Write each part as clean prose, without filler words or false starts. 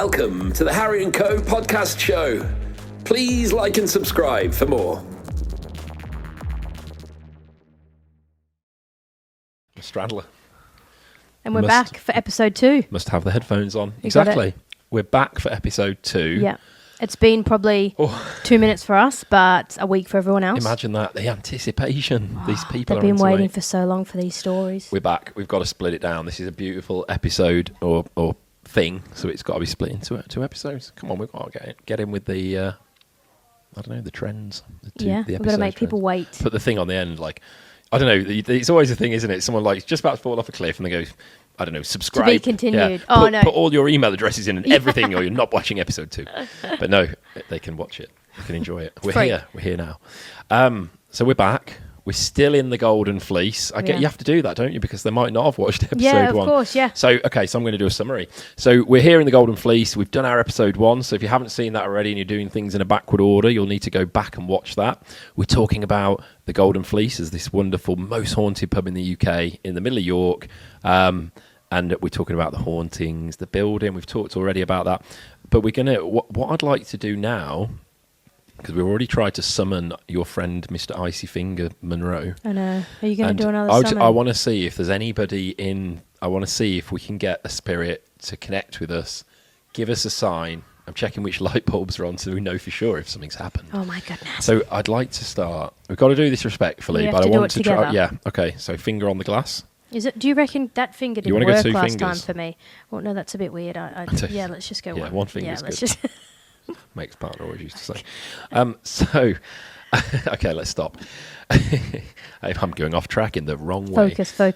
Welcome to the Harry & Co podcast show. Please like and subscribe for more. Straddler. And we're back for episode 2. Must have the headphones on. Exactly. We're back for episode 2. Yeah. It's been probably 2 minutes for us, but a week for everyone else. Imagine that. The anticipation. These people They've been waiting for so long for these stories. We're back. We've got to split it down. This is a beautiful episode or thing, so it's got to be split into 2 episodes. Come on, we've got to get in with the, I don't know, the trends. We've got to make people wait. Put the thing on the end, like, I don't know, it's always a thing, isn't it? Someone like just about to fall off a cliff and they go, I don't know, subscribe. To be continued. Yeah. Put all your email addresses in and everything, or you're not watching episode 2. But no, they can watch it. They can enjoy it. We're here. We're here now. So we're back. We're still in the Golden Fleece. I get you have to do that, don't you? Because they might not have watched episode 1. Yeah, of course, yeah. So I'm going to do a summary. So we're here in the Golden Fleece. We've done our episode 1. So if you haven't seen that already and you're doing things in a backward order, you'll need to go back and watch that. We're talking about the Golden Fleece as this wonderful, most haunted pub in the UK in the middle of York. And we're talking about the hauntings, the building. We've talked already about that. But we're going to, what I'd like to do now, because we've already tried to summon your friend, Mr. Icy Finger Monroe. I know. Are you going to do another summon? I want to see if there's anybody I want to see if we can get a spirit to connect with us, give us a sign. I'm checking which light bulbs are on so we know for sure if something's happened. Oh, my goodness. So I'd like to start. We've got to do this respectfully, but I want to try. Yeah, okay. So finger on the glass. Do you reckon that finger didn't work last time for me? Well, no, that's a bit weird. Yeah, let's just go one. One finger's good. Just Make's partner always used to say. So, okay, let's stop. I'm going off track in the wrong way. Focus. Oh,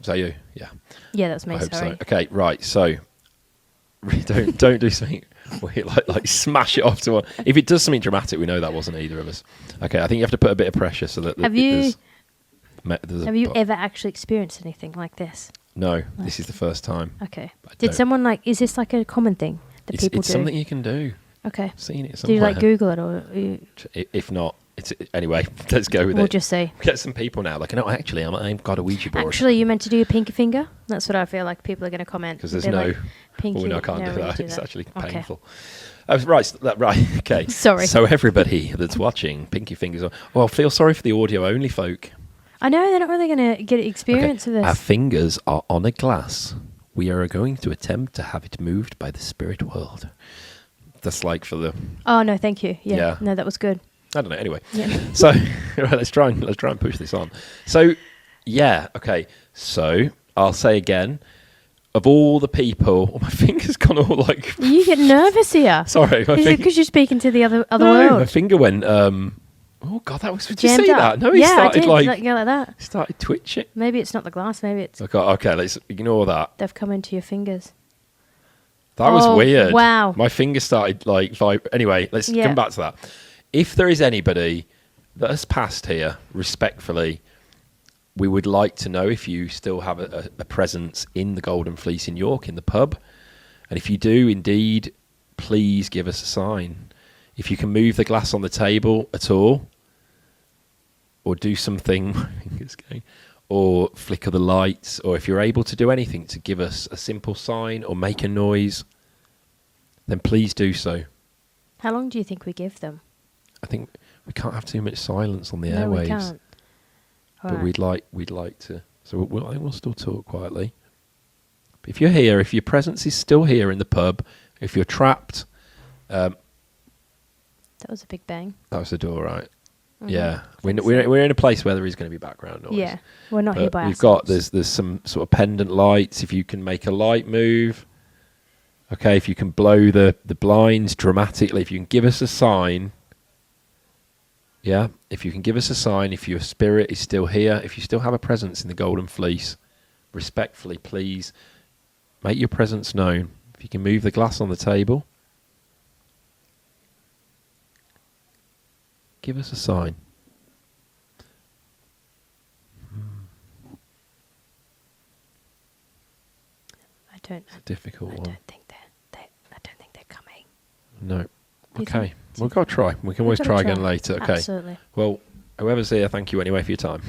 is that you? Yeah. Yeah, that's me. I hope sorry. So. Okay, right. So, don't do something like smash it off to one. If it does something dramatic, we know that wasn't either of us. Okay, I think you have to put a bit of pressure so that. Have you ever actually experienced anything like this? No, this is the first time. Okay. Did someone is this like a common thing that people do? It's something you can do. Okay. I've seen it somewhere. Do you Google it or? If not, anyway. Let's go with it. We'll just see. Get some people now. Like, no, actually, I've got a Ouija board. Actually, you meant to do your pinky finger. That's what I feel like people are going to comment. Because there's no pinky. Well, no, I can't do that. It's actually painful. Right. Okay. Sorry. So everybody that's watching, pinky fingers on. Well, feel sorry for the audio only folk. I know, they're not really going to get experience of this. Our fingers are on a glass. We are going to attempt to have it moved by the spirit world. That's like for the... Oh, no, thank you. Yeah. No, that was good. I don't know. Anyway. Yeah. So, right, let's try and push this on. So, yeah, okay. So, I'll say again, of all the people... my finger's gone all like... You get nervous here. Sorry. Is it because you're speaking to the other world? My finger went... Oh God, that was. Did you see up. that? No, he started I did. Go like that. Started twitching. Maybe it's not the glass. Maybe it's. Okay, let's ignore that. They've come into your fingers. That was weird. Wow. My finger started Anyway, let's come back to that. If there is anybody that has passed here, respectfully, we would like to know if you still have a presence in the Golden Fleece in York in the pub, and if you do, indeed, please give us a sign. If you can move the glass on the table at all, or do something, or flicker the lights, or if you're able to do anything to give us a simple sign or make a noise, then please do so. How long do you think we give them? I think we can't have too much silence on the no, airwaves. We can't. But we'd like to. So I think we'll still talk quietly. But if you're here, if your presence is still here in the pub, if you're trapped... that was a big bang. That was the door, right? Mm-hmm. Yeah, we're in a place where there is going to be background noise. Yeah, we're not here by ourselves. We've got there's some sort of pendant lights. If you can make a light move, okay. If you can blow the blinds dramatically, if you can give us a sign, yeah. If you can give us a sign, if your spirit is still here, if you still have a presence in the Golden Fleece, respectfully, please make your presence known. If you can move the glass on the table. Give us a sign. It's a difficult one. I don't think they're coming. No. Okay. We've got to try. We can always try again later. Okay. Absolutely. Well, Whoever's here, thank you anyway for your time.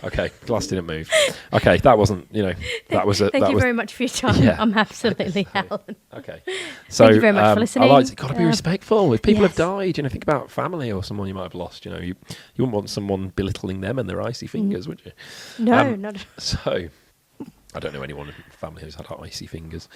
Okay, glass didn't move. Okay, that wasn't, that was a... Thank you very much for your time. Yeah. I'm absolutely Alan. Okay. So, thank you very much for listening. Got to be respectful. If people have died, think about family or someone you might have lost, you wouldn't want someone belittling them and their icy fingers, would you? No, not... So... I don't know anyone in the family who's had icy fingers.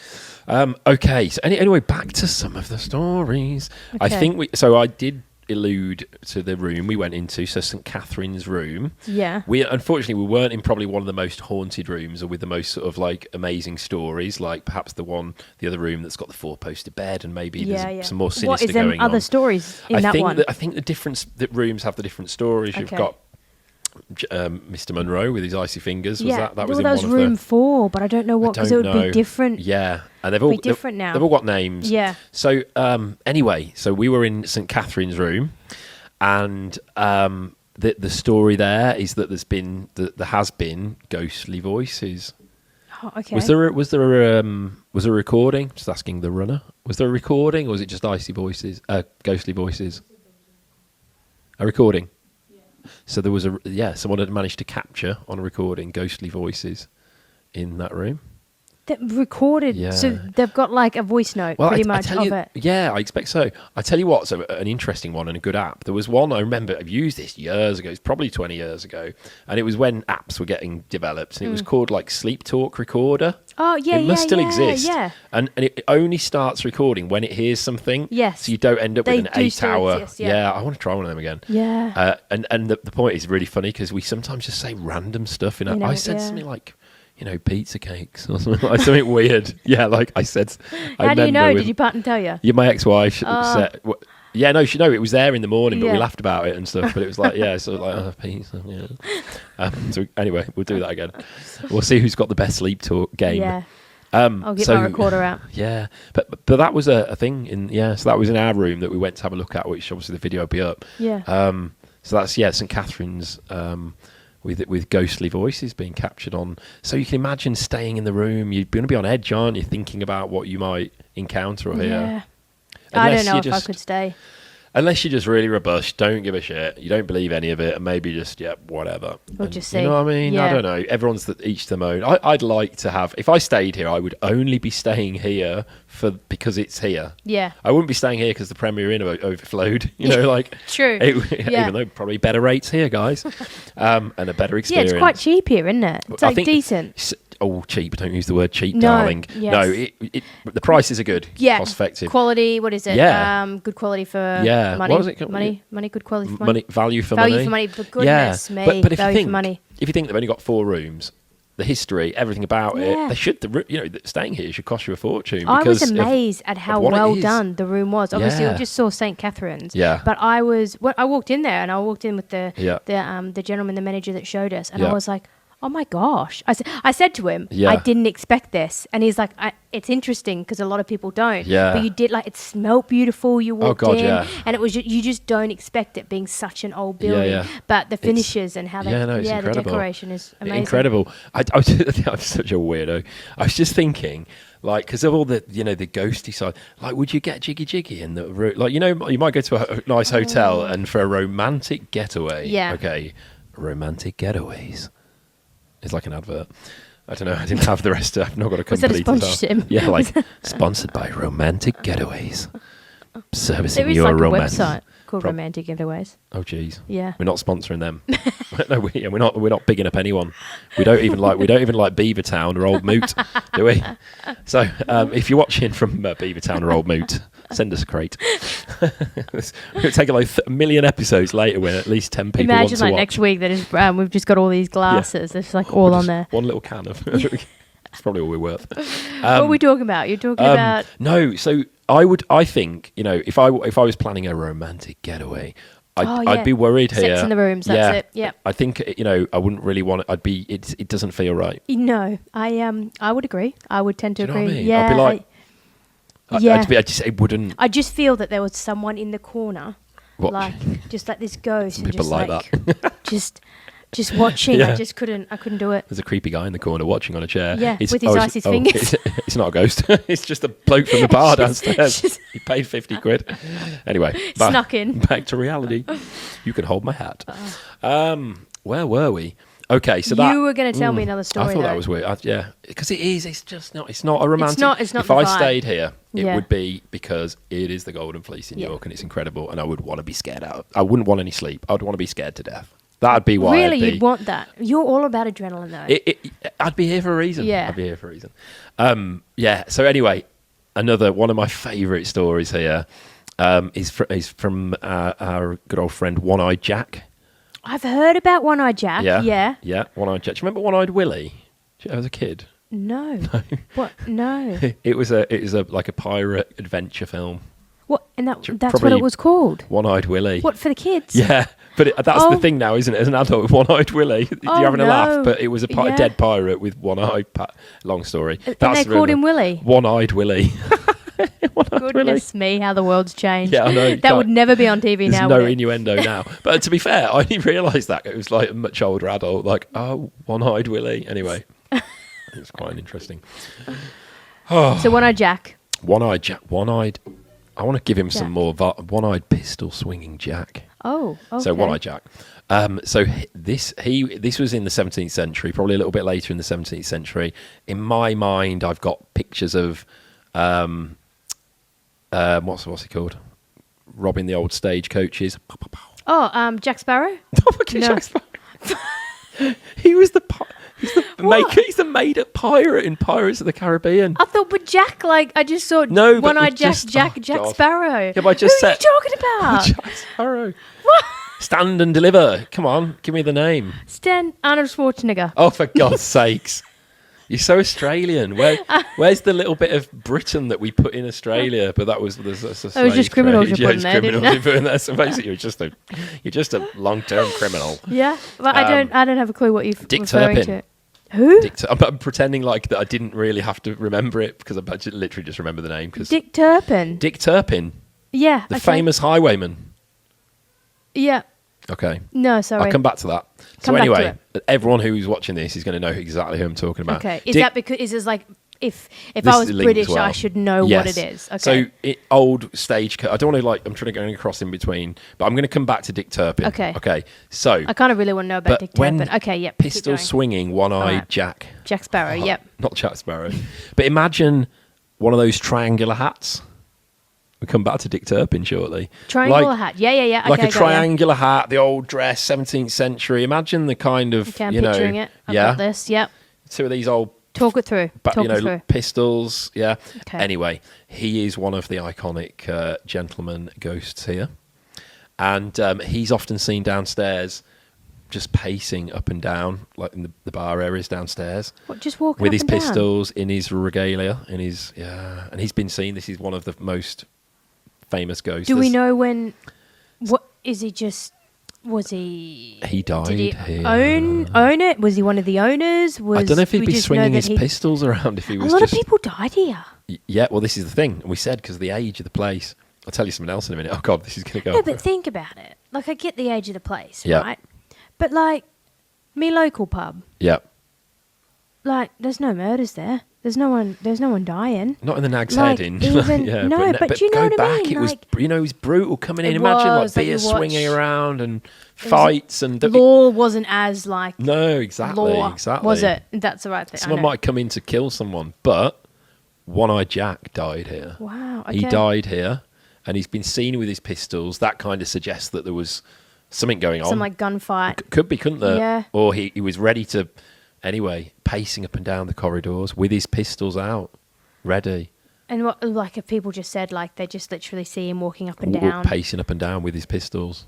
Okay, so anyway, back to some of the stories. Okay. I think I did allude to the room we went into, so St. Catherine's room. Yeah. Unfortunately, we weren't in probably one of the most haunted rooms or with the most sort of like amazing stories, like perhaps the other room that's got the 4-poster bed and maybe there's some more sinister going on. What is other stories in that one? I think the rooms have the different stories. Okay. You've got Mr. Monroe with his icy fingers. That was room 4, but I don't know what, because it would be different. Yeah, and they've all different now. They've all got names. Yeah. So anyway, so we were in St. Catherine's room, and the story there is that there has been ghostly voices. Oh, okay. Was there a recording? Just asking the runner. Was there a recording, or was it just icy voices, ghostly voices? A recording. So there was someone had managed to capture on a recording ghostly voices in that room. That recorded, so they've got like a voice note pretty much of it. Yeah, I expect so. I tell you what, so an interesting one and a good app. There was one, I remember, I've used this years ago, it's probably 20 years ago, and it was when apps were getting developed, and it was called like Sleep Talk Recorder. Oh, yeah, it must still exist. Yeah. And it only starts recording when it hears something. Yes. So you don't end up with an 8-hour. Exist, I want to try one of them again. Yeah. And the point is really funny because we sometimes just say random stuff. I said something like, pizza cakes or something weird. Yeah, like I said. How do you know? Did your partner tell you? Yeah, my ex-wife said... Yeah, no, it was there in the morning, but we laughed about it and stuff. But it was like, pizza, yeah. So anyway, we'll do that again. We'll see who's got the best sleep talk game. Yeah. I'll get my recorder out. Yeah, but that was a thing so that was in our room that we went to have a look at, which obviously the video will be up. Yeah. So that's St. Catherine's with ghostly voices being captured on. So you can imagine staying in the room. You're going to be on edge, aren't you? Thinking about what you might encounter or hear. Yeah. I don't know if I could stay. Unless you're just really robust, don't give a shit, you don't believe any of it, and maybe just, whatever. We'll just see. You know what I mean? Yeah. I don't know. Everyone's each their own. I'd like to have... If I stayed here, I would only be staying here because it's here. Yeah. I wouldn't be staying here because the Premier Inn overflowed. True. Even though probably better rates here, guys, and a better experience. Yeah, it's quite cheap here, isn't it? It's decent. Cheap. Don't use the word cheap, no, darling. Yes. No, the prices are good. Yeah. Cost effective. Quality, what is it? Yeah. Good quality for money. What was it? Money, good quality for money. Value for money. Value for money, for goodness me. But if value you think, for money. If you think they've only got 4 rooms, the history, everything about it, they should, staying here should cost you a fortune. I was amazed at how well done the room was. Obviously, I just saw St. Catherine's. Yeah. But I walked in there, and I walked in with the gentleman, the manager that showed us, and I was like, oh my gosh. I said to him, I didn't expect this. And he's like, it's interesting because a lot of people don't. Yeah. But you did, it smelled beautiful. You walked in and it was, you just don't expect it being such an old building. Yeah. But the finishes and how the decoration is amazing. Incredible. I'm such a weirdo. I was just thinking, because of all the, the ghosty side, would you get jiggy in the room? You might go to a nice hotel and for a romantic getaway. Yeah. Okay. Romantic getaways. It's like an advert. I don't know. I didn't have the rest. I've not got a company to tell. Yeah, sponsored by Romantic Getaways. Servicing your romance. There is a website called Romantic Getaways. Oh, geez. Yeah. We're not sponsoring them. No, we're not bigging up anyone. We don't even like Beavertown or Old Moot, do we? So if you're watching from Beavertown or Old Moot, send us a crate. We'll take a million episodes later when at least 10 people want to watch. Imagine next week that is, we've just got all these glasses. It's all on there. One little can of... It's probably all we're worth. What are we talking about? You're talking about... No, so I think, if I was planning a romantic getaway... I'd be worried here. Sex in the rooms, that's it. Yeah. I think I wouldn't really want it. It doesn't feel right. No, I would agree. I would tend to agree. Know what I mean? Yeah. I'd be like, it wouldn't. I just feel that there was someone in the corner, just like this ghost, Some and people just like that. just Just watching. I just couldn't. I couldn't do it. There's a creepy guy in the corner watching on a chair. Yeah, with his icy fingers. It's not a ghost. It's just a bloke from the bar downstairs. He paid 50 quid. Anyway, snuck in. Back to reality. You can hold my hat. Where were we? Okay, so you were going to tell me another story. I thought that was weird. Because it is. It's just not. It's not a romantic. It's not. If I stayed here, it would be because it is the Golden Fleece in York, and it's incredible. And I would want to be scared out. I wouldn't want any sleep. I'd want to be scared to death. That'd be why. Really, you'd want that. You're all about adrenaline, though. I'd be here for a reason. Yeah. I'd be here for a reason. So anyway, another one of my favourite stories here is from our good old friend One-Eyed Jack. I've heard about One-Eyed Jack. Yeah. One-Eyed Jack. Do you remember One-Eyed Willie as a kid? No. What? No. It was like a pirate adventure film. What? And that's what it was called. One-Eyed Willie. What, for the kids? Yeah, but that's the thing now, isn't it? As an adult, One-Eyed Willie, you're having a laugh, but it was a dead pirate with one eye. Long story. And they called him Willie. One-Eyed Willie. Goodness me, how the world's changed. Yeah, I know. That would never be on TV now. There's no innuendo now. But to be fair, I didn't realise that. It was like a much older adult, like, oh, One-Eyed Willie. Anyway, it's quite interesting. So One-Eyed Jack. One-Eyed Jack. One-Eyed. I want to give him some more. One-Eyed pistol swinging Jack. Oh, okay. So One-Eyed Jack. So this was in the 17th century, probably a little bit later in the 17th century. In my mind, I've got pictures of what's it called? Robbing the old stagecoaches. Oh, Jack Sparrow? No. Jack Sparrow. He's the made-up pirate in Pirates of the Caribbean. I thought, but Jack, I just saw One-Eyed Jack Sparrow. Yeah, but I just said... Who are you talking about? Jack Sparrow. What? Stand and deliver. Come on, give me the name. Arnold Schwarzenegger. Oh, for God's sakes. You're so Australian. Where's the little bit of Britain that we put in Australia? But that was just criminals you put in there, didn't it? So basically, you're just a long-term criminal. Yeah, well, I don't have a clue what you're referring Turpin. to. Who? I'm pretending like that I didn't really have to remember it because I literally just remember the name. Dick Turpin. Dick Turpin. Yeah. The famous highwayman. Yeah. Okay. No, sorry. I'll come back to that. So anyway, everyone who's watching this is going to know exactly who I'm talking about. Okay. Is it like if I was British, I should know what it is? Okay. So old stage. I don't want to I'm trying to go across in between, but I'm going to come back to Dick Turpin. Okay. Okay. So I kind of really want to know about Dick Turpin. Okay. Yep. Pistol swinging, one-eyed Jack. Jack Sparrow. Yep. Not Jack Sparrow, but imagine one of those triangular hats. We'll come back to Dick Turpin shortly. Triangular hat. Yeah. Like a triangular hat, the old dress, 17th century. Imagine the kind of, I'm picturing it. I've got this. Yep. Two of these old... Talk it through. Pistols. Yeah. Okay. Anyway, he is one of the iconic gentleman ghosts here. And he's often seen downstairs just pacing up and down, like in the bar areas downstairs. What, just walking with up his and pistols, in his regalia, and he's been seen. This is one of the most famous ghosts. Do we know when? What is he? Just was he? He died. Did he here. own it? Was he one of the owners? I don't know if he'd be swinging his pistols around if he was. A lot of people died here. Yeah, well, this is the thing. We said because of the age of the place. I'll tell you something else in a minute. Oh God, this is going to go. No, but think about it. Like, I get the age of the place, right? But like, me local pub. Yeah. Like, there's no murders there. There's no one dying. Not in the Nag's Head Inn. Yeah, no, but you know what I mean? It was, it was brutal coming in. Imagine beer swinging around and fights and law wasn't as like. No, exactly. Was it? That's the right thing. Someone might come in to kill someone, but One-Eyed Jack died here. Wow. Okay. He died here, and he's been seen with his pistols. That kind of suggests that there was something going on. Some like gunfight. Could be, couldn't there? Yeah. Or he was ready to. Anyway, pacing up and down the corridors with his pistols out, ready. And what, like, if people just said, like, they just literally see him walking up and down, pacing up and down with his pistols.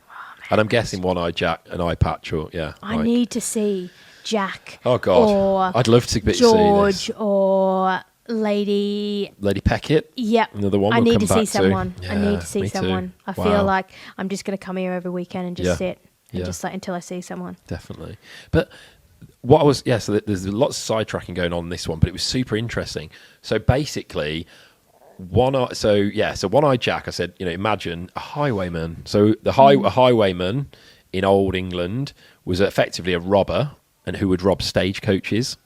Oh, and I'm guessing One-Eyed Jack, an eye patch, or I need to see Jack. Oh God, or I'd love to George see this. Or Lady Peckett. Yep. Another one. I need to see someone. Yeah, I need to see someone. I feel like I'm just going to come here every weekend and just sit and just like until I see someone. Definitely, but. What I was so there's lots of sidetracking going on in this one, but it was super interesting. So basically, One-Eyed Jack. I said, imagine a highwayman. So a highwayman in Old England was effectively a robber and who would rob stagecoaches.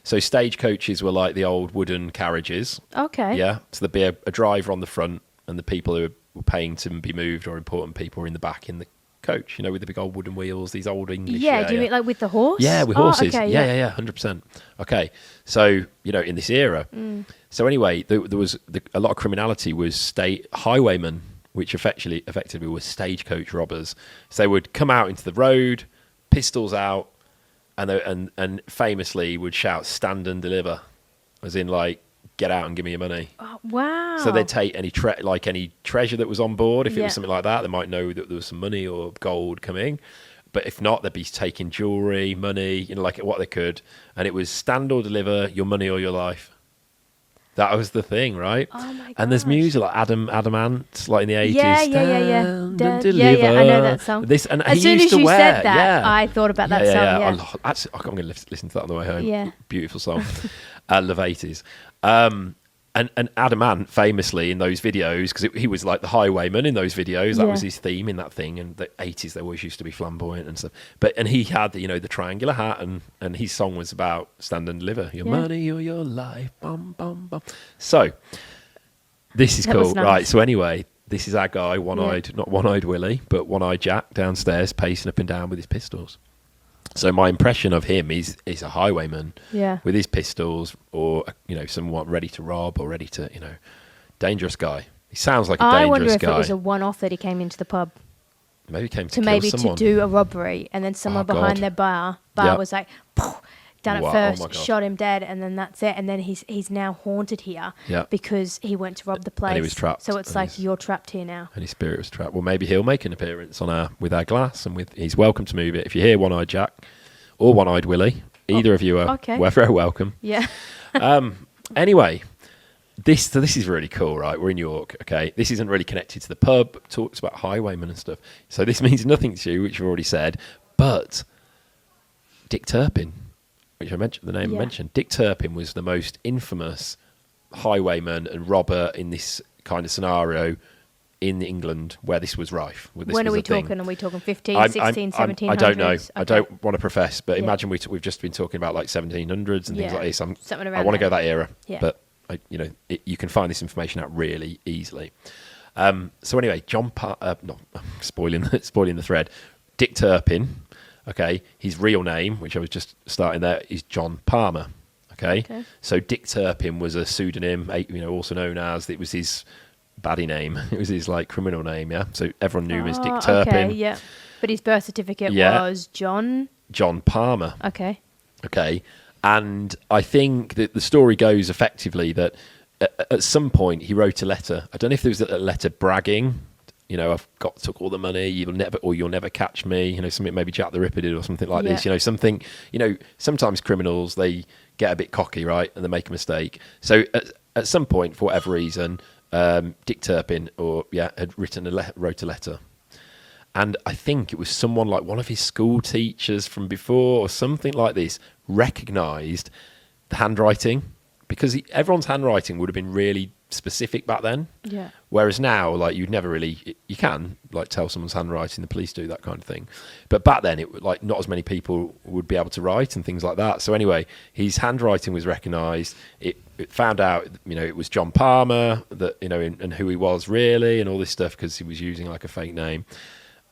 So stagecoaches were like the old wooden carriages. Okay. Yeah. So there'd be a driver on the front, and the people who were paying to be moved, or important people, were in the back in the coach, with the big old wooden wheels, these old English. Yeah, do you mean like with the horse? Yeah, with horses. Okay, yeah, 100%. Okay, so, in this era. So anyway, there was a lot of criminality was state highwaymen, which effectively were stagecoach robbers. So they would come out into the road, pistols out, and famously would shout, "Stand and deliver," as in like, "Get out and give me your money." Oh, wow. So they'd take any treasure that was on board. If it was something like that, they might know that there was some money or gold coming. But if not, they'd be taking jewelry, money, like what they could. And it was stand or deliver, your money or your life. That was the thing, right? Oh my god! And there's music like Adam Ant, like in the 80s. Yeah. Stand and deliver. Yeah, I know that song. And as soon as you said that, I thought about that song. Yeah. Actually, I'm going to listen to that on the way home. Yeah. Beautiful song. Love 80s. And Adam Ant famously in those videos, because he was like the highwayman in those videos, that was his theme in that thing. And the 80s, they always used to be flamboyant and stuff. And he had the triangular hat, and his song was about stand and deliver, your money or your life, bum bum bum. So this is cool, nice. Right? So anyway, this is our guy, not one-eyed Willie, but one-eyed Jack downstairs, pacing up and down with his pistols. So my impression of him is a highwayman with his pistols, or someone ready to rob or ready to dangerous guy. He sounds like a dangerous guy. I wonder if it was a one-off that he came into the pub. Maybe he came to kill someone. To do a robbery, and then someone behind their bar was like, done it first, shot him dead, and then that's it. And then he's now haunted here because he went to rob the place. And he was trapped. So it's like you're trapped here now. And his spirit was trapped. Well, maybe he'll make an appearance with our glass, and he's welcome to move it. If you hear One-Eyed Jack or One-Eyed Willie, either of you are very welcome. Yeah. Anyway, this is really cool, right? We're in York, okay? This isn't really connected to the pub. It talks about highwaymen and stuff. So this means nothing to you, which you've already said. But Dick Turpin, which I mentioned, Dick Turpin was the most infamous highwayman and robber in this kind of scenario in England where this was rife. When are we talking? Are we talking 15, 16, 1700s? I don't know. Okay. I don't want to profess, but imagine we've just been talking about like 1700s and things like this. I want to go that era, but you can find this information out really easily. So anyway, spoiling the thread. Dick Turpin. Okay, his real name, which I was just starting there, is John Palmer. Okay, so Dick Turpin was a pseudonym, also known as, it was his baddie name. It was his like criminal name. Yeah, so everyone knew him as Dick Turpin. Okay, yeah, but his birth certificate was John Palmer. Okay, and I think that the story goes effectively that at some point he wrote a letter. I don't know if there was a letter bragging. I've took all the money. You'll never catch me. Something maybe Jack the Ripper did or something like this. Something. Sometimes criminals, they get a bit cocky, right, and they make a mistake. So at some point, for whatever reason, Dick Turpin had wrote a letter, and I think it was someone like one of his school teachers from before or something like this recognised the handwriting, because everyone's handwriting would have been really specific back then. Yeah. Whereas now, like, you can like tell someone's handwriting. The police do that kind of thing, but back then it like not as many people would be able to write and things like that. So anyway, his handwriting was recognised. It found out, it was John Palmer, that and who he was really, and all this stuff, because he was using like a fake name.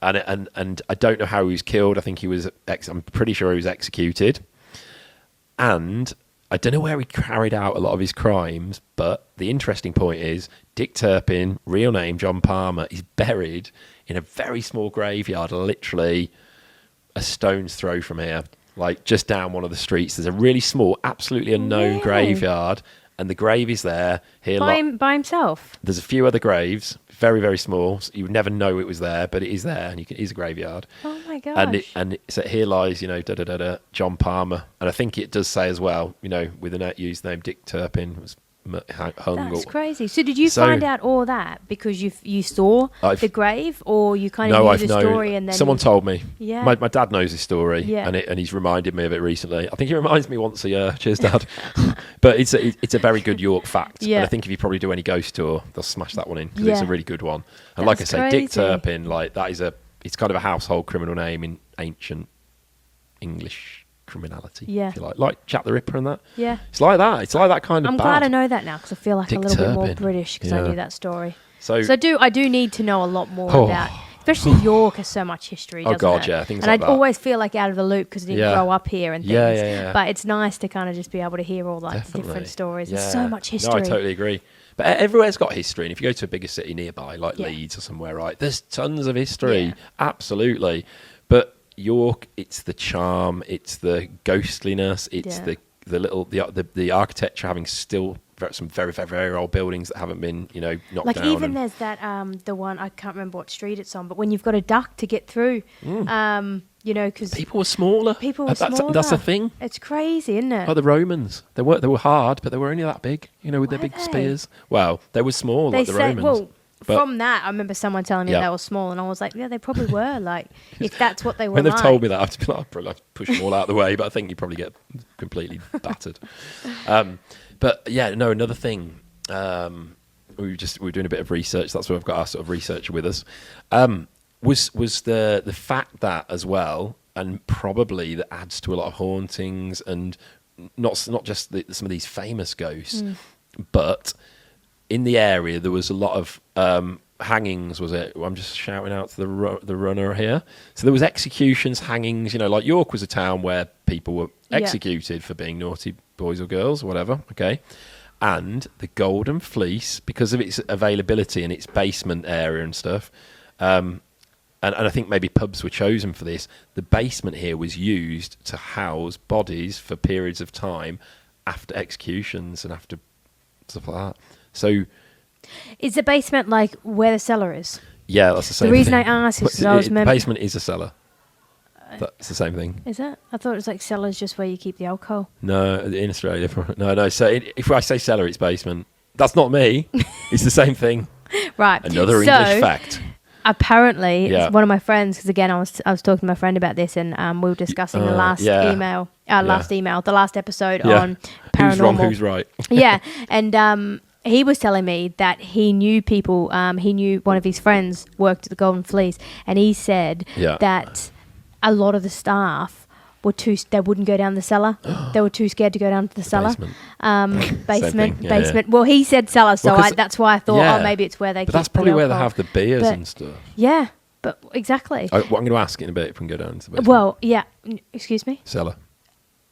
And I don't know how he was killed. I think I'm pretty sure he was executed. And I don't know where he carried out a lot of his crimes, but the interesting point is Dick Turpin, real name John Palmer, is buried in a very small graveyard, literally a stone's throw from here, like just down one of the streets. There's a really small, absolutely unknown graveyard, and the grave is there. By himself? There's a few other graves, very, very small. So you would never know it was there, but it is there, and it is a graveyard. Oh my gosh. And so here lies, John Palmer. And I think it does say as well, with the used name Dick Turpin was hung. That's crazy. So did you find out all that because you saw the grave, or you kind of knew the story and then someone told me? Yeah. My dad knows the story, and he's reminded me of it recently. I think he reminds me once a year. Cheers, Dad. But it's a very good York fact. Yeah. And I think if you probably do any ghost tour, they'll smash that one in, because it's a really good one. And like I say, crazy. Dick Turpin, like it's kind of a household criminal name in ancient English criminality, Yeah. if you like Jack the Ripper and that. Yeah. It's like that. It's like that kind of I'm bad. glad I know that now because I feel like Dick a little bit more Turpin. British because I knew that story. So I do need to know a lot more about, especially York has so much history, doesn't it? Yeah, things and like I that. always feel like out of the loop because I didn't grow up here and things. Yeah. But it's nice to kind of just be able to hear all like the different stories. There's so much history. No, I totally agree. But everywhere's got history, and if you go to a bigger city nearby, like Leeds or somewhere, right, there's tons of history. Yeah. Absolutely. But York, it's the charm, it's the ghostliness, it's the architecture having still some very, very, very old buildings that haven't been, knocked like down. Even there's that the one, I can't remember what street it's on, but when you've got a duck to get through, because people were smaller. That's a thing. It's crazy, isn't it? Like the Romans, they were hard, but they were only that big, with their big spears. Well, they were small, like the Romans. Well, from that, I remember someone telling me they were small, and I was like, yeah, they probably were. Like, if that's what they were. When they've told me that, I have to be like, I'd probably have to push them all out of the way, but I think you probably get completely battered. But yeah, no, another thing. We were doing a bit of research. That's where I've got our sort of researcher with us. Was the fact that as well, and probably that adds to a lot of hauntings, and not just some of these famous ghosts, but in the area there was a lot of hangings. Was it? I'm just shouting out to the runner here. So there was executions, hangings. Like York was a town where people were executed for being naughty boys or girls, or whatever. Okay. And the Golden Fleece, because of its availability and its basement area and stuff, and I think maybe pubs were chosen for this, the basement here was used to house bodies for periods of time after executions and after stuff like that. So, is the basement like where the cellar is? Yeah, that's the same thing. The reason I asked is because the basement is a cellar. That's the same thing. Is it? I thought it was like cellar's just where you keep the alcohol. No, in Australia. No. So if I say cellar, it's basement. That's not me. It's the same thing. Right. Another English fact. Apparently, one of my friends, because again, I was talking to my friend about this, and we were discussing the last the last episode on paranormal. Who's wrong? Who's right? Yeah, and he was telling me that he knew people. He knew one of his friends worked at the Golden Fleece, and he said that a lot of the staff were they wouldn't go down the cellar. They were too scared to go down to the cellar. Basement. Well, he said cellar, so that's why I thought, maybe it's where they keep the alcohol. But that's probably where they have the beers and stuff. Yeah, but exactly. What I'm going to ask in a bit if we can go down to the basement. Well, yeah. Excuse me? Cellar.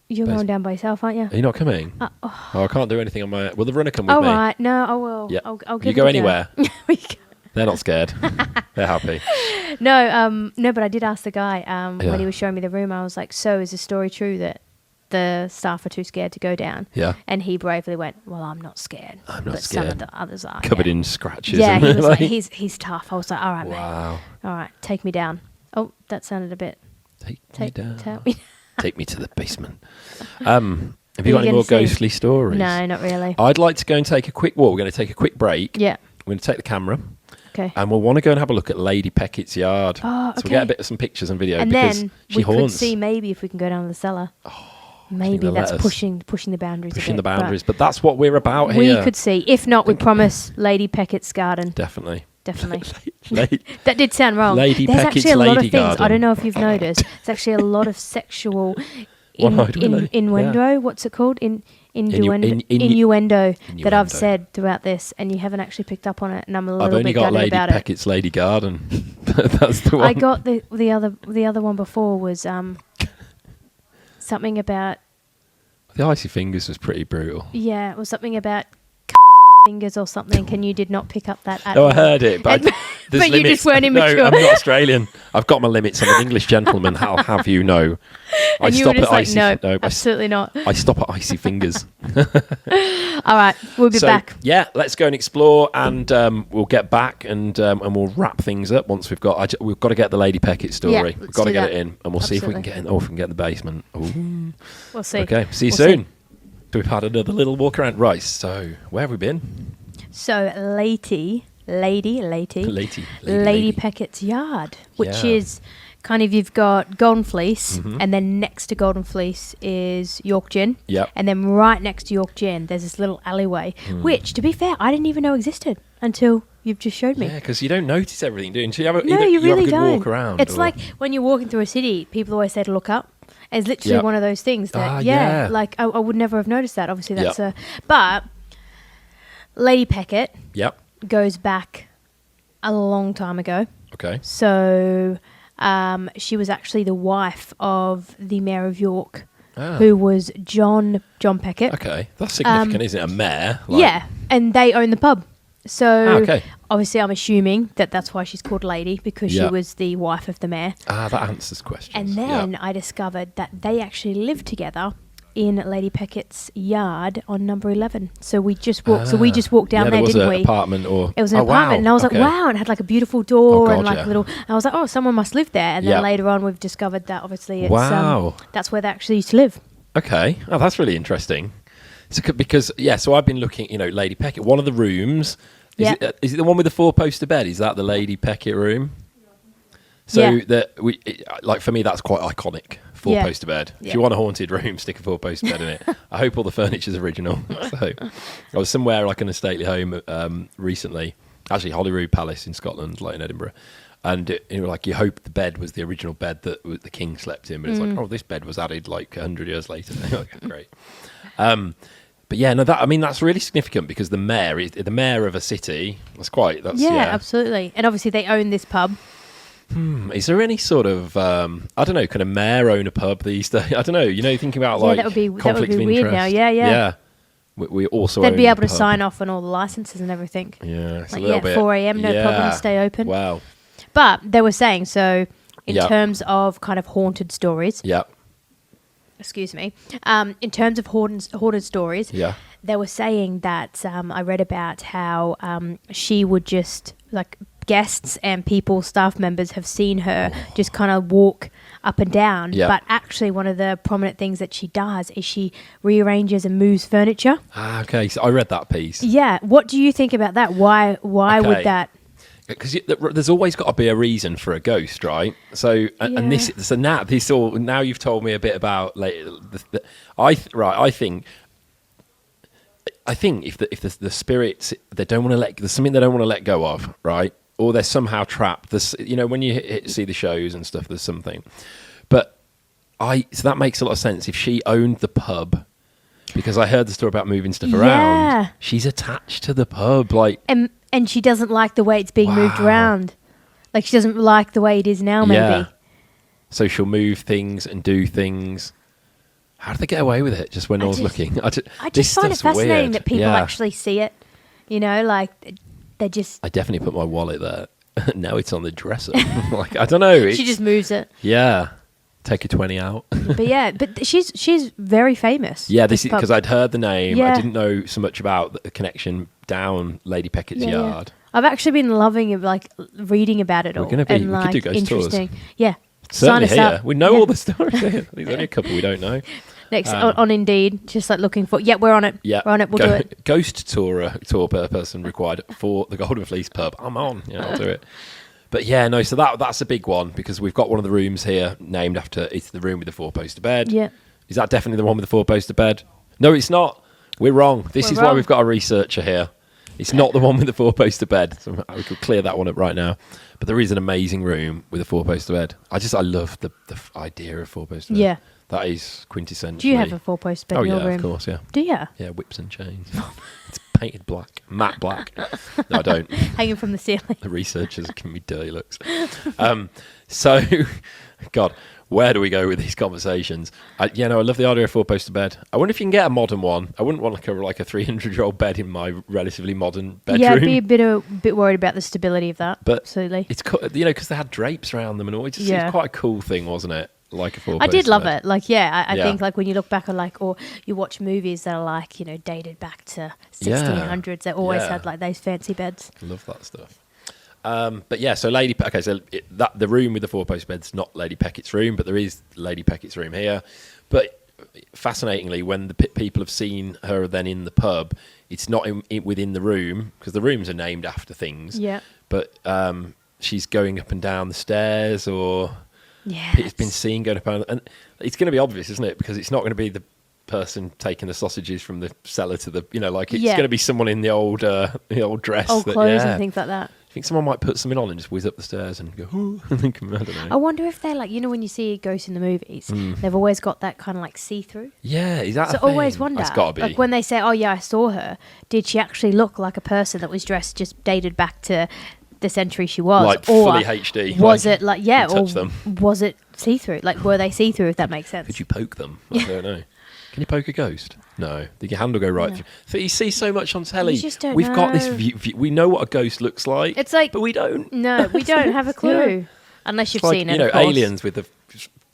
You're going down by yourself, aren't you? Are you not coming? I can't do anything on my... Will the runner come with me? All right. No, I will. Yeah. I'll give you go anywhere? They're not scared. They're happy. No, but I did ask the guy when he was showing me the room. I was like, so is the story true that the staff are too scared to go down? Yeah. And he bravely went, well, I'm not scared. But some of the others are. Covered in scratches. Yeah, he was like, he's tough. I was like, all right, mate. Wow. All right, take me down. Oh, that sounded a bit... Take me down. Take me Take me to the basement. Have you got any more ghostly stories? No, not really. I'd like to go and take a quick... Well, we're going to take a quick break. Yeah. We're going to take the camera. Okay. And we'll want to go and have a look at Lady Peckett's yard. Oh, okay. So we'll get some pictures and video and because then she haunts. Could see maybe if we can go down to the cellar. Maybe that's pushing the boundaries. Pushing the boundaries, but that's what we're about here. We could see. If not, we promise Lady Peckett's garden. Definitely. That did sound wrong. There's actually a lot of things. Garden. I don't know if you've noticed. There's actually a lot of sexual innuendo. Yeah. What's it called? Innuendo that I've said throughout this, and you haven't actually picked up on it, and I'm a little bit gutted about it. I've only got Lady Peckett's Lady Garden. That's the one. I got the other one before was something about the icy fingers was pretty brutal. Yeah, it was something about fingers or something, and you did not pick up that. No, I heard it, but but you just weren't immature. No, I'm not Australian. I've got my limits. I'm an English gentleman. I'll have you know. I stop at icy. No, absolutely not. I stop at icy fingers. All right, we'll be back. Yeah, let's go and explore, and we'll get back, and we'll wrap things up once we've got to get the Lady Peckett story. Yeah, we've got to get it in, and we'll see if we can get in. Or if we can get in the basement. Ooh. We'll see. Okay, see you soon. We've had another little walk around. Right, so where have we been? So Lady Peckett's yard, which is kind of, you've got Golden Fleece, and then next to Golden Fleece is York Gin. Yep. And then right next to York Gin, there's this little alleyway, which, to be fair, I didn't even know existed until you've just showed me. Yeah, because you don't notice everything, do you? You really have a good don't. walk around. It's like when you're walking through a city, people always say to look up. It's literally one of those things that, like I would never have noticed that. Obviously, that's but Lady Peckett goes back a long time ago. Okay. So she was actually the wife of the Mayor of York, who was John Peckett. Okay, that's significant, isn't it? A mayor. Yeah, and they own the pub. So obviously I'm assuming that that's why she's called Lady, because she was the wife of the mayor. That answers questions. And then I discovered that they actually lived together in Lady Peckett's yard on number 11. So we just walked. So we just walked down there, didn't we? Apartment or it was an apartment, and I was like, wow! And it had like a beautiful door and like little. And I was like, oh, someone must live there. And then later on, we've discovered that obviously it's that's where they actually used to live. Okay, that's really interesting. Because so I've been looking, Lady Peckett. One of the rooms is it the one with the 4-poster bed? Is that the Lady Peckett room? So for me, that's quite iconic. 4-poster bed. If you want a haunted room, stick a 4-poster bed in it. I hope all the furniture's original. So I was somewhere like in a stately home recently, actually Holyrood Palace in Scotland, like in Edinburgh. And you hope the bed was the original bed that the king slept in, but it's like, this bed was added like 100 years later. Great. But that's really significant because the mayor of a city. Absolutely. And obviously they own this pub. Is there any sort of I don't know? Can a mayor own a pub these days? I don't know. Thinking about like that would be conflict of weird interest. now. Yeah. We also they'd be able to sign off on all the licenses and everything. Yeah, it's like, a little bit 4 a.m. no problem, stay open. Wow. But they were saying in terms of kind of haunted stories. Excuse me. In terms of haunted stories. They were saying that I read about how she would just like guests and people, staff members have seen her just kind of walk up and down. But actually one of the prominent things that she does is she rearranges and moves furniture. Okay. So I read that piece. Yeah. What do you think about that? Why would that? Because there's always got to be a reason for a ghost, right? So and now you've told me a bit about I think if the spirits they don't want to there's something they don't want to let go of, right? Or they're somehow trapped. There's when you see the shows and stuff, there's something. But so that makes a lot of sense. If she owned the pub, because I heard the story about moving stuff around, she's attached to the pub, like. And she doesn't like the way it's being moved around. Like, she doesn't like the way it is now, maybe. Yeah. So she'll move things and do things. How do they get away with it just when no one's looking? I just find it fascinating that people actually see it. Like, they just... I definitely put my wallet there. Now it's on the dresser. Like, I don't know. She just moves it. Yeah. Take a 20 out. But she's very famous. Yeah, this is because I'd heard the name. I didn't know so much about the connection down Lady Peckett's yard. I've actually been loving it, like reading about it all. We could do ghost tours. Yeah. Certainly here. Up. We know all the stories here. There's only a couple we don't know. Next on Indeed, just like looking for. Yeah, we're on it. Yeah, we're on it. We'll do it. Ghost tour per person required for the Golden Fleece pub. I'm on. Yeah, I'll do it. But so that's a big one because we've got one of the rooms here named after. It's the room with the 4-poster bed. Yeah. Is that definitely the one with the 4-poster bed? No, it's not. We're wrong. This is why we've got a researcher here. It's not the one with the 4-poster bed. So we could clear that one up right now. But there is an amazing room with a 4-poster bed. I love the idea of 4-poster bed. Yeah. That is quintessentially. Do you have a 4-poster bed in your room? Oh, yeah, of course, yeah. Do you? Yeah, whips and chains. It's painted black, matte black. No, I don't. Hanging from the ceiling. The researchers give me dirty looks. So, God, where do we go with these conversations? I love the idea of 4-poster bed. I wonder if you can get a modern one. I wouldn't want like a 300-year-old bed in my relatively modern bedroom. Yeah, I'd be a bit worried about the stability of that. But absolutely, it's because they had drapes around them and all. It's quite a cool thing, wasn't it? Like a 4-poster I did love bed. it. Like, I think like when you look back on or you watch movies that are like dated back to 1600s, they always had like those fancy beds. Love that stuff. So the room with the 4-poster bed's not Lady Peckett's room, but there is Lady Peckett's room here. But fascinatingly, when the people have seen her then in the pub, it's not within the room because the rooms are named after things. Yeah. But she's going up and down the stairs, or it's been seen going up and it's going to be obvious, isn't it? Because it's not going to be the person taking the sausages from the cellar to the it's going to be someone in the old dress, old clothes and things like that. think someone might put something on and just whiz up the stairs and go, ooh, and then come, I don't know. I wonder if they're like, when you see ghosts in the movies, they've always got that kind of like see-through. Yeah, is that so a thing? Always wonder. That's got to be. Like when they say, oh yeah, I saw her, did she actually look like a person that was dressed just dated back to the century she was? Like or fully HD. Was it like, yeah, or them. was it see-through? Like were they see-through, if that makes sense? Could you poke them? I don't know. Can you poke a ghost? No. Did your hand will go right through? So you see so much on telly. You just don't We've got know. this view. We know what a ghost looks like. It's like, but we don't. No, we don't have a clue. Unless you've seen it. Aliens with the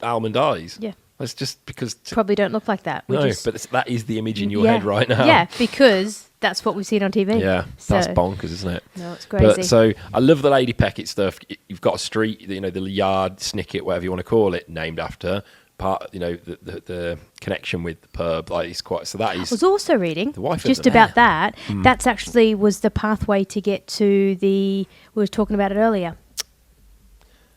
almond eyes. Yeah. That's just because... Probably don't look like that. But that is the image in your head right now. Yeah, because that's what we've seen on TV. Yeah, that's bonkers, isn't it? No, it's crazy. But, so I love the Lady Peckett stuff. You've got a street, the yard, Snicket, whatever you want to call it, named after... part, the connection with the pub, like it's quite. So that is. I was also reading the wife just about that. That's actually was the pathway to get to the. We were talking about it earlier.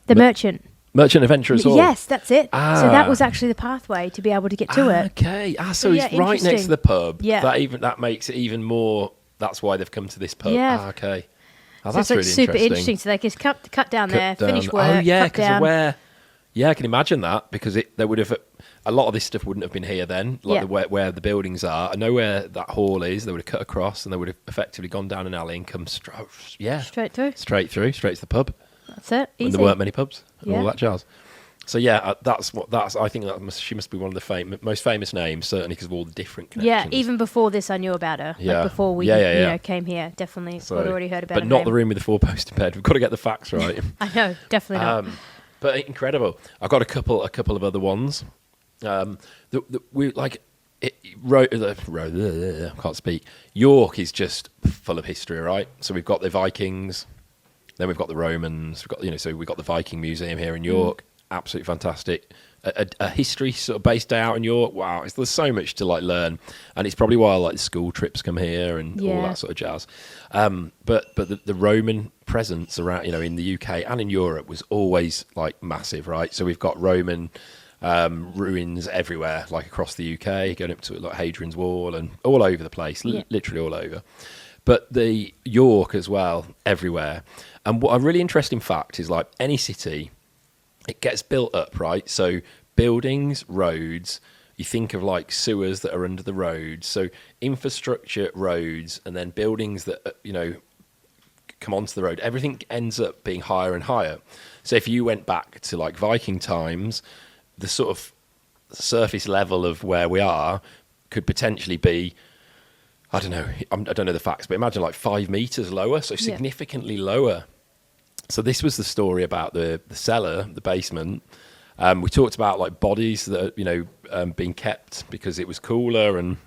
The Merchant Adventurers Hall. Yes, that's it. So that was actually the pathway to be able to get to it. Okay. So it's right next to the pub. Yeah. That makes it even more. That's why they've come to this pub. Yeah. Okay. So that's it's really super interesting. So they just cut down there, finish work. Oh yeah, because where. Yeah, I can imagine that because they would have a lot of this stuff wouldn't have been here then, like where the buildings are. I know where that hall is. They would have cut across and they would have effectively gone down an alley and come straight through to the pub. That's it. Easy. When there weren't many pubs and all that jazz. So yeah, I think she must be one of the most famous names, certainly because of all the different connections. Yeah, even before this, I knew about her. Yeah, like before we came here, definitely. I'd already heard about her. But not name. the room with the four-poster bed. We've got to get the facts right. I know, definitely not. But incredible. I've got a couple of other ones. We like I can't speak. York is just full of history, right? So we've got the Vikings, then we've got the Romans. We've got the Viking Museum here in York. Absolutely fantastic. A history sort of based out in York. Wow, there's so much to learn, and it's probably why the school trips come here and all that sort of jazz. But the Roman presence around in the UK and in Europe was always massive, right? So we've got Roman ruins everywhere, across the UK, going up to Hadrian's Wall and all over the place, literally all over. But the York as well, everywhere. And what a really interesting fact is any city. It gets built up, right? So buildings, roads, you think of sewers that are under the roads. So infrastructure, roads, and then buildings that, come onto the road. Everything ends up being higher and higher. So if you went back to Viking times, the sort of surface level of where we are could potentially be, I don't know the facts, but imagine 5 meters lower, so significantly lower. So this was the story about the cellar, the basement. We talked about bodies that being kept because it was cooler, and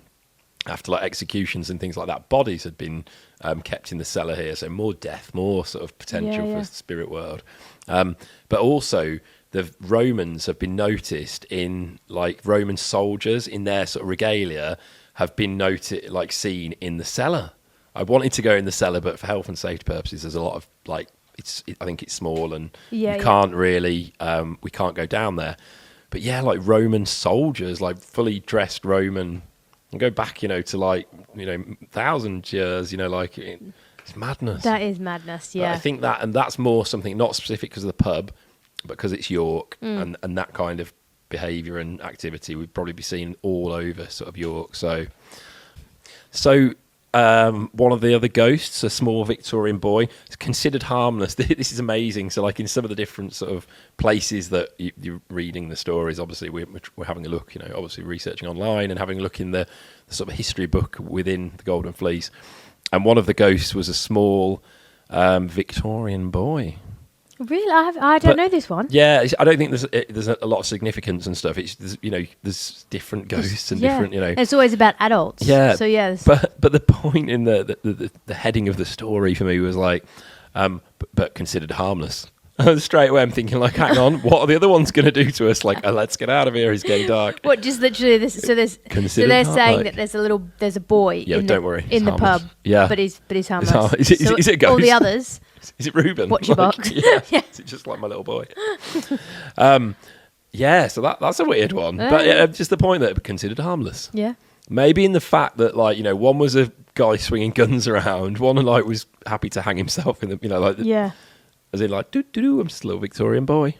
after executions and things like that, bodies had been kept in the cellar here. So more death, more sort of potential for the spirit world. But also the Romans have been noticed in Roman soldiers in their sort of regalia have been seen in the cellar. I wanted to go in the cellar, but for health and safety purposes, there's a lot of I think it's small and you can't really, we can't go down there. But Roman soldiers, fully dressed Roman, and go back, to 1,000 years, it's madness. That is madness, yeah. But I think that's more something not specific because of the pub, but because it's York and that kind of behaviour and activity would probably be seen all over sort of York. So one of the other ghosts, a small Victorian boy, is considered harmless. This is amazing. So, in some of the different sort of places that you're reading the stories, obviously we're having a look. Obviously researching online and having a look in the sort of history book within the Golden Fleece. And one of the ghosts was a small Victorian boy. Really, I don't know this one. Yeah, I don't think there's a lot of significance and stuff. There's different ghosts and different. It's always about adults. Yeah. So yeah. But the point in the heading of the story for me was but considered harmless. Straight away, I'm thinking hang on, what are the other ones going to do to us? Let's get out of here. It's getting dark. What? Just literally this. So they're saying that there's a boy. Yeah, don't worry. In the pub. Yeah. But he's harmless. Is it a ghost? All the others. Is it Reuben? Watch your box. Yeah. Is it just my little boy? So that's a weird one. But just the point that it considered harmless. Yeah. Maybe in the fact that, like, you know, one was a guy swinging guns around, one like was happy to hang himself in the, you know, like, as in like, I'm just a little Victorian boy.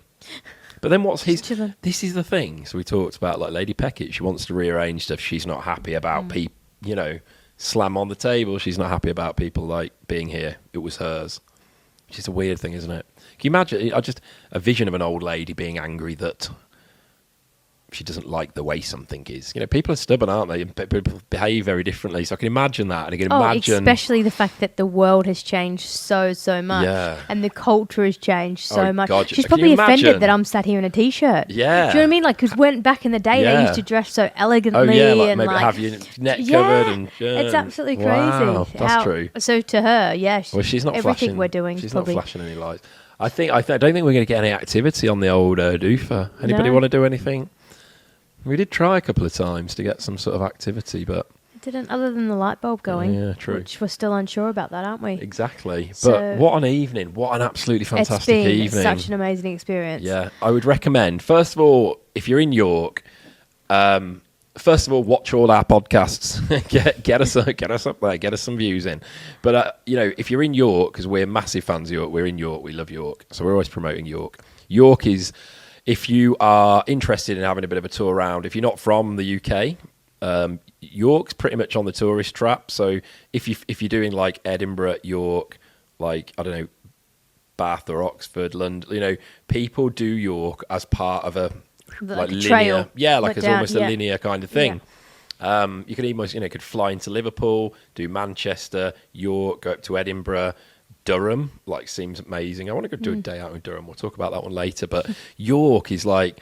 But then what's his? This is the thing. So we talked about like Lady Peckett. She wants to rearrange stuff. She's not happy about people, you know, slam on the table. She's not happy about people like being here. It was hers. Which is a weird thing, isn't it? Can you imagine? A vision of an old lady being angry that she doesn't like the way something is. You know, people are stubborn, aren't they? People behave very differently. So I can imagine that. And I can imagine... especially the fact that the world has changed so much. Yeah. And the culture has changed so much. God. She's probably offended that I'm sat here in a T-shirt. Yeah. Do you know what I mean? Like, because when back in the day, they used to dress so elegantly. Oh, yeah, like and maybe have your neck covered. And it's absolutely crazy. Wow, that's true. So to her, well, she's not everything flashing, we're doing. She's probably. not flashing any lights. I don't think we're going to get any activity on the old Doofer. Anybody want to do anything? We did try a couple of times to get some sort of activity, but... Didn't, other than the light bulb going. Yeah, true. Which we're still unsure about that, aren't we? Exactly. So but what an evening. What an absolutely fantastic evening. It's been such an amazing experience. Yeah. I would recommend, first of all, if you're in York, first of all, watch all our podcasts. get us up there. Get us some views in. But, you know, if you're in York, because we're massive fans of York, we're in York, we love York. So we're always promoting York. York is... If you are interested in having a bit of a tour around, if you're not from the UK, York's pretty much on the tourist trap. So if you're doing like Edinburgh, York, like, I don't know, Bath or Oxford, London, you know, people do York as part of a like linear, trail. Yeah, like it's almost a linear kind of thing. Yeah. You could almost, you know, could fly into Liverpool, do Manchester, York, go up to Edinburgh. Durham, like, seems amazing. I want to go do a day out in Durham. We'll talk about that one later. But York is like,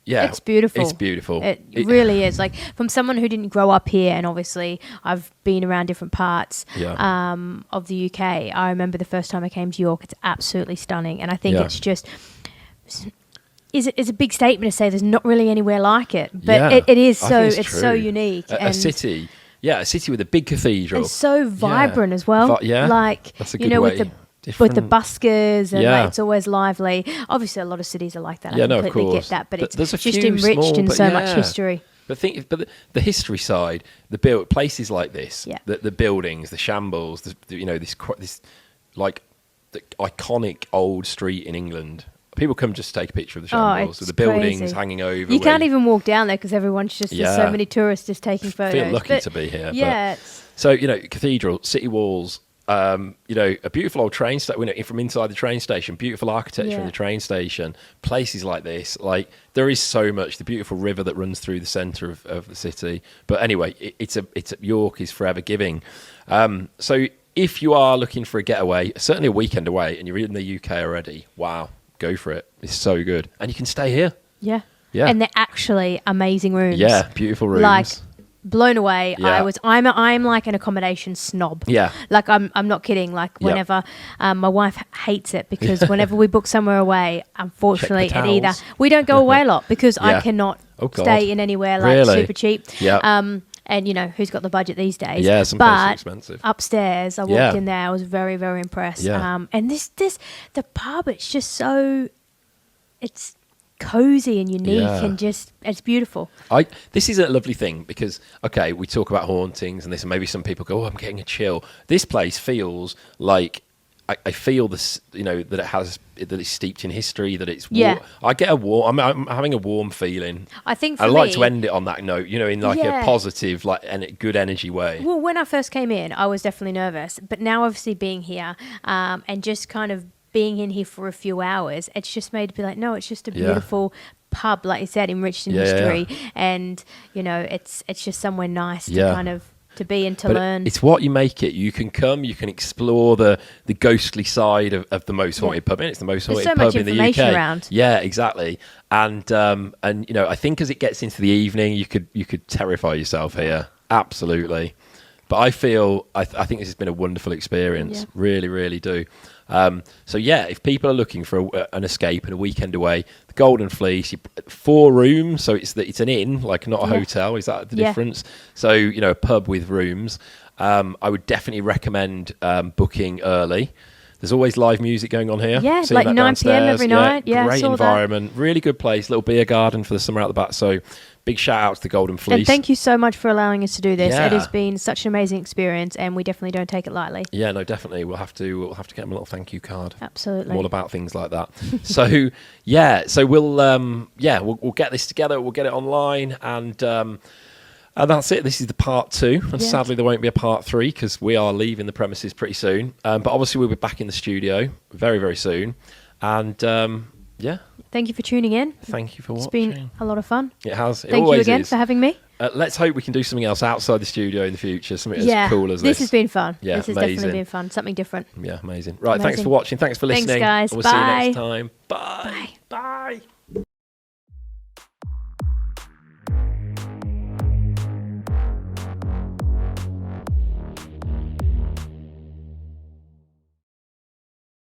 it's beautiful. It's beautiful. It really is. Like, from someone who didn't grow up here, and obviously I've been around different parts of the UK. I remember the first time I came to York. It's absolutely stunning, and I think it's just. It's a big statement to say there's not really anywhere like it, but it is so. It's so unique. A city. Yeah, a city with a big cathedral. And so vibrant as well. Like, that's a good you know, way. with the buskers and like, it's always lively. Obviously, a lot of cities are like that. I completely get that, but it's just enriched in so much history. But the history side, places like this, the buildings, the shambles, you know, this like the iconic old street in England. People come just to take a picture of the shambles, with the buildings hanging over. You can't even walk down there because everyone's just, there's so many tourists just taking photos. I feel lucky to be here. Yeah. So, you know, cathedral, city walls, you know, a beautiful old train station, from inside the train station, beautiful architecture in the train station, places like this. Like, there is so much, the beautiful river that runs through the centre of the city. But anyway, York is forever giving. So if you are looking for a getaway, certainly a weekend away, and you're in the UK already, wow. Go for it. It's so good. And you can stay here. Yeah. And they're actually amazing rooms. Yeah, beautiful rooms. Like, blown away. Yeah. I'm like an accommodation snob. Yeah. Like, I'm not kidding. Like, whenever my wife hates it because whenever we book somewhere away, unfortunately, we don't go away a lot because I cannot stay in anywhere like super cheap. Yeah. And, you know, who's got the budget these days? Yeah, some places are expensive. Upstairs, I walked in there. I was very, very impressed. Yeah. And the pub, it's just so... It's cozy and unique and just... It's beautiful. This is a lovely thing because, okay, we talk about hauntings and this, and maybe some people go, oh, I'm getting a chill. This place feels like... I feel this, you know, that it's steeped in history, that it's warm. I get I'm having a warm feeling. I think I like to end it on that note, you know, in like a positive, like, and good energy way. Well, when I first came in, I was definitely nervous, but now obviously being here and just kind of being in here for a few hours, it's just made to be like, no, it's just a beautiful pub, like you said, enriched in history, and you know, it's just somewhere nice to kind of. To be and to learn. It's what you make it. You can come, you can explore the ghostly side of the most haunted pub. And it's the most haunted pub in the UK. There's so much information around. Yeah, exactly. And you know, I think as it gets into the evening, you could terrify yourself here. Absolutely. But I think this has been a wonderful experience. Yeah. Really, really do. So yeah, if people are looking for an escape and a weekend away, the Golden Fleece, 4 rooms, so it's an inn, like not a hotel. Is that the difference? So, you know, a pub with rooms. I would definitely recommend booking early. There's always live music going on here. Yeah, like 9 p.m. every night. Yeah, great environment. Really good place. Little beer garden for the summer out the back. So big shout out to the Golden Fleece. And thank you so much for allowing us to do this. It has been such an amazing experience, and we definitely don't take it lightly. Yeah, no, definitely. We'll have to get them a little thank you card. Absolutely. I'm all about things like that. So we'll get this together. We'll get it online, and that's it. This is the part 2, and sadly there won't be a part 3 because we are leaving the premises pretty soon. But obviously we'll be back in the studio very, very soon, and Thank you for tuning in. Thank you for watching. It's been a lot of fun. It has. Thank you again for having me. Let's hope we can do something else outside the studio in the future. Something as cool as this. This has been fun. Yeah, this has definitely been fun. Something different. Yeah, amazing. Right, thanks for watching. Thanks for listening. Thanks, guys. We'll Bye. see you next time. Bye. Bye. Bye.